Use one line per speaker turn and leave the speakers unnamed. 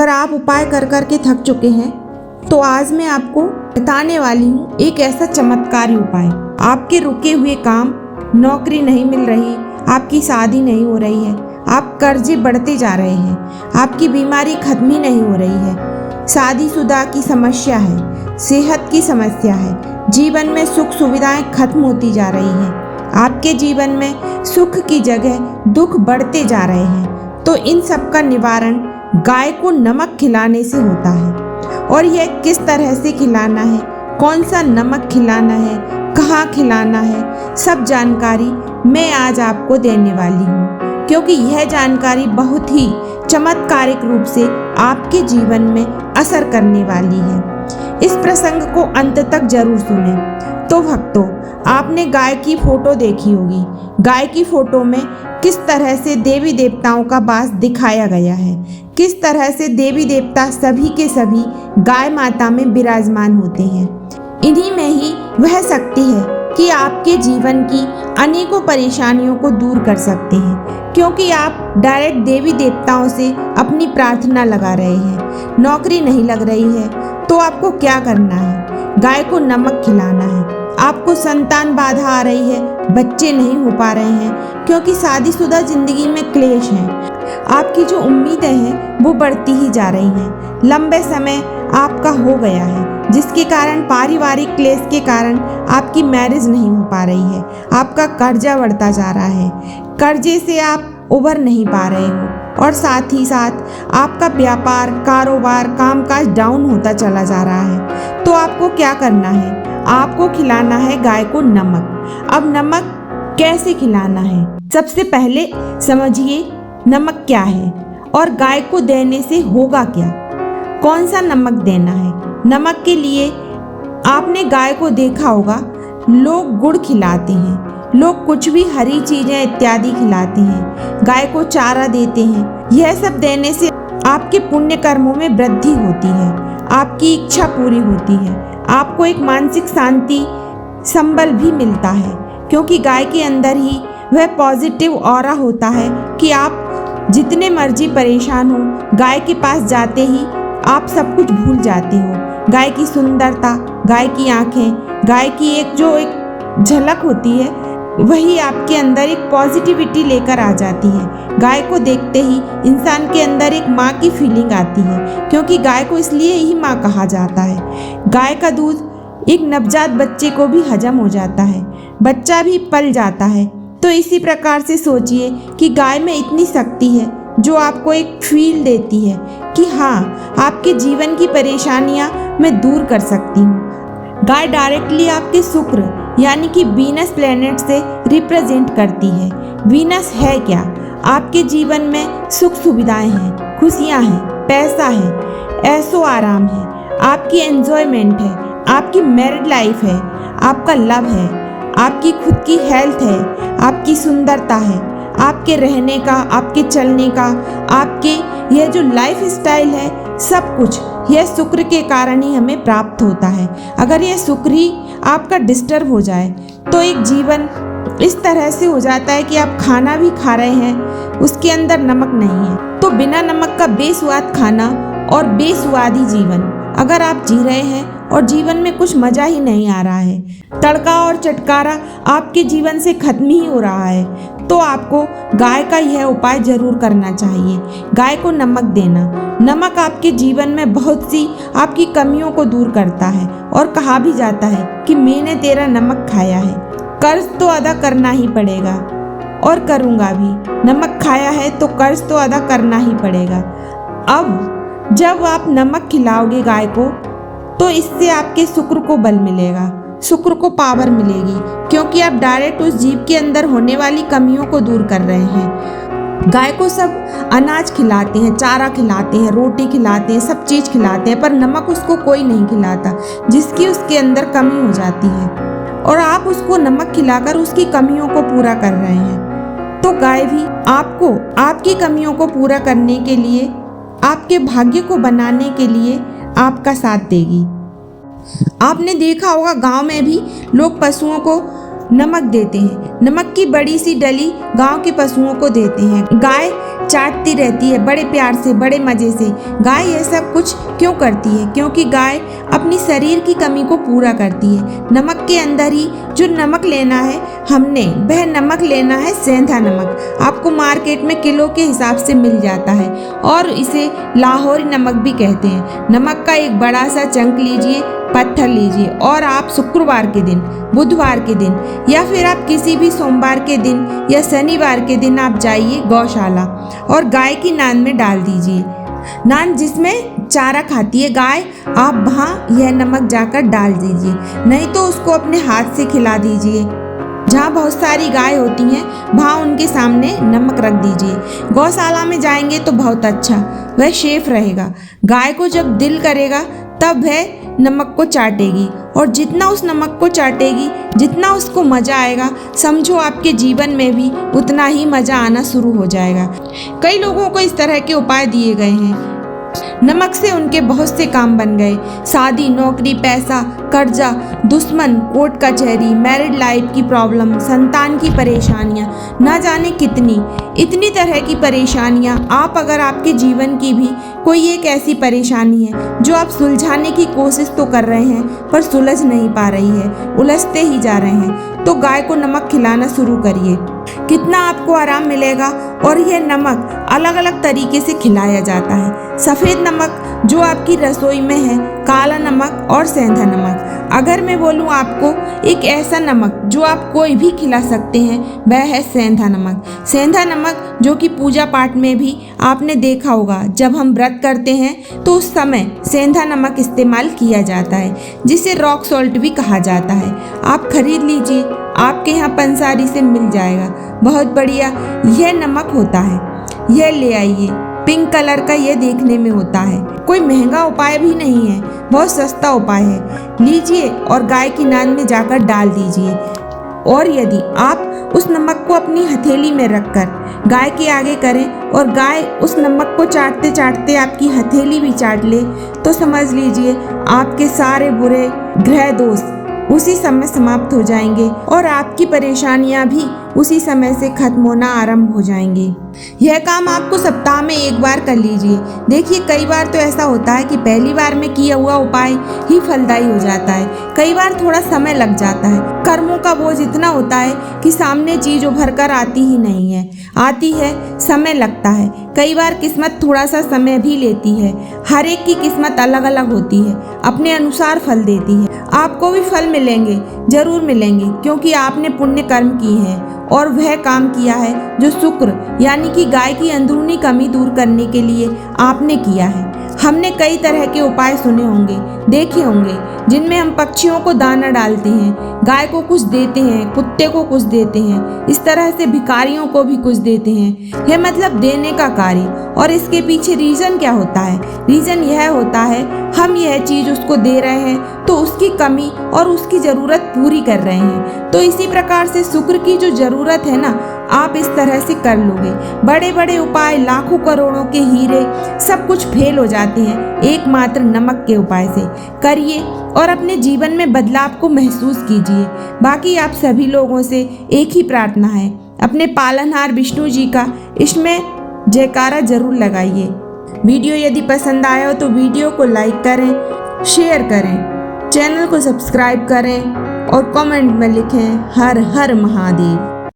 अगर आप उपाय कर कर के थक चुके हैं तो आज मैं आपको बताने वाली हूँ एक ऐसा चमत्कारी उपाय। आपके रुके हुए काम, नौकरी नहीं मिल रही, आपकी शादी नहीं हो रही है, आप कर्जे बढ़ते जा रहे हैं, आपकी बीमारी खत्म ही नहीं हो रही है, शादीशुदा की समस्या है, सेहत की समस्या है, जीवन में सुख सुविधाएं खत्म होती जा रही हैं, आपके जीवन में सुख की जगह दुख बढ़ते जा रहे हैं, तो इन सब का निवारण गाय को नमक खिलाने से होता है। और यह किस तरह से खिलाना है, कौन सा नमक खिलाना है, कहाँ खिलाना है, सब जानकारी मैं आज आपको देने वाली हूँ, क्योंकि यह जानकारी बहुत ही चमत्कारिक रूप से आपके जीवन में असर करने वाली है। इस प्रसंग को अंत तक जरूर सुने। तो भक्तों, आपने गाय की फोटो देखी होगी। गाय की फोटो में किस तरह से देवी देवताओं का वास दिखाया गया है, किस तरह से देवी देवता सभी के सभी गाय माता में विराजमान होते हैं। इन्हीं में ही वह शक्ति है कि आपके जीवन की अनेकों परेशानियों को दूर कर सकते हैं, क्योंकि आप डायरेक्ट देवी देवताओं से अपनी प्रार्थना लगा रहे हैं। नौकरी नहीं लग रही है तो आपको क्या करना है, गाय को नमक खिलाना है। आपको संतान बाधा आ रही है, बच्चे नहीं हो पा रहे हैं क्योंकि शादीशुदा जिंदगी में क्लेश है, आपकी जो उम्मीदें हैं वो बढ़ती ही जा रही हैं, लंबे समय आपका हो गया है जिसके कारण पारिवारिक क्लेश के कारण आपकी मैरिज नहीं हो पा रही है, आपका कर्जा बढ़ता जा रहा है, कर्जे से आप उबर नहीं पा रहे हो, और साथ ही साथ आपका व्यापार, कारोबार, कामकाज डाउन होता चला जा रहा है। तो आपको क्या करना है, आपको खिलाना है गाय को नमक। अब नमक कैसे खिलाना है, सबसे पहले समझिए नमक क्या है और गाय को देने से होगा क्या, कौन सा नमक देना है। नमक के लिए आपने गाय को देखा होगा, लोग गुड़ खिलाते हैं, लोग कुछ भी हरी चीजें इत्यादि खिलाते हैं, गाय को चारा देते हैं। यह सब देने से आपके पुण्य कर्मों में वृद्धि होती है, आपकी इच्छा पूरी होती है, आपको एक मानसिक शांति, संबल भी मिलता है, क्योंकि गाय के अंदर ही वह पॉजिटिव ऑरा होता है कि आप जितने मर्जी परेशान हो, गाय के पास जाते ही आप सब कुछ भूल जाते हो। गाय की सुंदरता, गाय की आंखें, गाय की एक झलक होती है, वही आपके अंदर एक पॉजिटिविटी लेकर आ जाती है। गाय को देखते ही इंसान के अंदर एक माँ की फीलिंग आती है, क्योंकि गाय को इसलिए ही माँ कहा जाता है। गाय का दूध एक नवजात बच्चे को भी हजम हो जाता है, बच्चा भी पल जाता है। तो इसी प्रकार से सोचिए कि गाय में इतनी शक्ति है जो आपको एक फील देती है कि हाँ, आपके जीवन की परेशानियां मैं दूर कर सकती हूँ। गाय डायरेक्टली आपके शुक्र यानी कि वीनस प्लेनेट से रिप्रेजेंट करती है। वीनस है क्या, आपके जीवन में सुख सुविधाएं हैं, खुशियां हैं, पैसा है, ऐशो आराम है, आपकी एंजॉयमेंट है, आपकी मैरिड लाइफ है, आपका लव है, आपकी खुद की हेल्थ है, आपकी सुंदरता है, आपके रहने का, आपके चलने का, आपके यह जो लाइफ स्टाइल है, सब कुछ यह शुक्र के कारण ही हमें प्राप्त होता है। अगर यह शुक्र ही आपका डिस्टर्ब हो जाए तो एक जीवन इस तरह से हो जाता है कि आप खाना भी खा रहे हैं, उसके अंदर नमक नहीं है। तो बिना नमक का बेस्वाद खाना और बेस्वादी जीवन अगर आप जी रहे हैं और जीवन में कुछ मजा ही नहीं आ रहा है, तड़का और चटकारा आपके जीवन से खत्म ही हो रहा है, तो आपको गाय का यह उपाय जरूर करना चाहिए, गाय को नमक देना। नमक आपके जीवन में बहुत सी आपकी कमियों को दूर करता है, और कहा भी जाता है कि मैंने तेरा नमक खाया है। कर्ज तो अदा करना ही पड़ेगा और करूँगा भी, नमक खाया है तो कर्ज तो अदा करना ही पड़ेगा। अब जब आप नमक खिलाओगे गाय को तो इससे आपके शुक्र को बल मिलेगा, शुक्र को पावर मिलेगी, क्योंकि आप डायरेक्ट उस जीव के अंदर होने वाली कमियों को दूर कर रहे हैं। गाय को सब अनाज खिलाते हैं, चारा खिलाते हैं, रोटी खिलाते हैं, सब चीज़ खिलाते हैं, पर नमक उसको कोई नहीं खिलाता, जिसकी उसके अंदर कमी हो जाती है, और आप उसको नमक खिलाकर उसकी कमियों को पूरा कर रहे हैं। तो गाय भी आपको आपकी कमियों को पूरा करने के लिए, आपके भाग्य को बनाने के लिए आपका साथ देगी। आपने देखा होगा गांव में भी लोग पशुओं को नमक देते हैं। नमक की बड़ी सी डली गांव के पशुओं को देते हैं। गाय चाटती रहती है बड़े प्यार से, बड़े मज़े से। गाय यह सब कुछ क्यों करती है? क्योंकि गाय अपनी शरीर की कमी को पूरा करती है। नमक के अंदर ही जो नमक लेना है हमने, वह नमक लेना है सेंधा नमक। आपको मार्केट में किलो के हिसाब से मिल जाता है और इसे लाहौरी नमक भी कहते हैं। नमक का एक बड़ा सा चंक लीजिए, पत्थर लीजिए और आप शुक्रवार के दिन, बुधवार के दिन या फिर आप किसी भी सोमवार के दिन या शनिवार के दिन आप जाइए गौशाला और गाय की नान में डाल दीजिए। नान जिसमें चारा खाती है गाय, आप वहाँ यह नमक जाकर डाल दीजिए। नहीं तो उसको अपने हाथ से खिला दीजिए। जहाँ बहुत सारी गाय होती हैं वहाँ उनके सामने नमक रख दीजिए। गौशाला में जाएंगे तो बहुत अच्छा, वह सेफ रहेगा। गाय को जब दिल करेगा तब वह नमक को चाटेगी और जितना उस नमक को चाटेगी, जितना उसको मज़ा आएगा, समझो आपके जीवन में भी उतना ही मज़ा आना शुरू हो जाएगा। कई लोगों को इस तरह के उपाय दिए गए हैं। नमक से उनके बहुत से काम बन गए। शादी, नौकरी, पैसा, कर्जा, दुश्मन, कोर्ट कचहरी, मैरिड लाइफ की प्रॉब्लम, संतान की परेशानियाँ, ना जाने इतनी तरह की परेशानियाँ। आप अगर आपके जीवन की भी कोई एक ऐसी परेशानी है जो आप सुलझाने की कोशिश तो कर रहे हैं पर सुलझ नहीं पा रही है, उलझते ही जा रहे हैं, तो गाय को नमक खिलाना शुरू करिए। कितना आपको आराम मिलेगा। और यह नमक अलग अलग तरीके से खिलाया जाता है। सफ़ेद नमक जो आपकी रसोई में है, काला नमक और सेंधा नमक। अगर मैं बोलूँ आपको एक ऐसा नमक जो आप कोई भी खिला सकते हैं, वह है सेंधा नमक। सेंधा नमक जो कि पूजा पाठ में भी आपने देखा होगा, जब हम व्रत करते हैं तो उस समय सेंधा नमक इस्तेमाल किया जाता है, जिसे रॉक सॉल्ट भी कहा जाता है। आप खरीद लीजिए, आपके यहाँ पंसारी से मिल जाएगा। बहुत बढ़िया यह नमक होता है। यह ले आइए, पिंक कलर का यह देखने में होता है। कोई महंगा उपाय भी नहीं है, बहुत सस्ता उपाय है। लीजिए और गाय की नान में जाकर डाल दीजिए। और यदि आप उस नमक को अपनी हथेली में रखकर गाय के आगे करें और गाय उस नमक को चाटते चाटते आपकी हथेली भी चाट ले, तो समझ लीजिए आपके सारे बुरे ग्रह दोष उसी समय समाप्त हो जाएंगे और आपकी परेशानियां भी उसी समय से खत्म होना आरंभ हो जाएंगी। यह काम आपको सप्ताह में एक बार कर लीजिए। देखिए कई बार तो ऐसा होता है कि पहली बार में किया हुआ उपाय ही फलदायी हो जाता है, कई बार थोड़ा समय लग जाता है। कर्मों का बोझ इतना होता है कि सामने चीज उभर कर आती ही नहीं है, आती है समय लगता है। कई बार किस्मत थोड़ा सा समय भी लेती है। हर एक की किस्मत अलग अलग होती है, अपने अनुसार फल देती है। आपको भी फल मिलेंगे, जरूर मिलेंगे, क्योंकि आपने पुण्य कर्म की है और वह काम किया है जो शुक्र यानी कि गाय की अंदरूनी कमी दूर करने के लिए आपने किया है। हमने कई तरह के उपाय सुने होंगे, देखे होंगे, जिनमें हम पक्षियों को दाना डालते हैं, गाय को कुछ देते हैं, कुत्ते को कुछ देते हैं, इस तरह से भिखारियों को भी कुछ देते हैं। यह मतलब देने का कार्य। और इसके पीछे रीज़न क्या होता है? रीज़न यह होता है हम यह चीज़ उसको दे रहे हैं तो उसकी कमी और उसकी ज़रूरत पूरी कर रहे हैं। तो इसी प्रकार से शुक्र की जो ज़रूरत है ना, आप इस तरह से कर लोगे। बड़े बड़े उपाय, लाखों करोड़ों के हीरे, सब कुछ फेल हो जाते हैं एकमात्र नमक के उपाय से। करिए और अपने जीवन में बदलाव को महसूस कीजिए। बाकी आप सभी लोगों से एक ही प्रार्थना है, अपने पालनहार विष्णु जी का इसमें जयकारा जरूर लगाइए। वीडियो यदि पसंद आया हो तो वीडियो को लाइक करें, शेयर करें, चैनल को सब्सक्राइब करें और कमेंट में लिखें हर हर महादेव।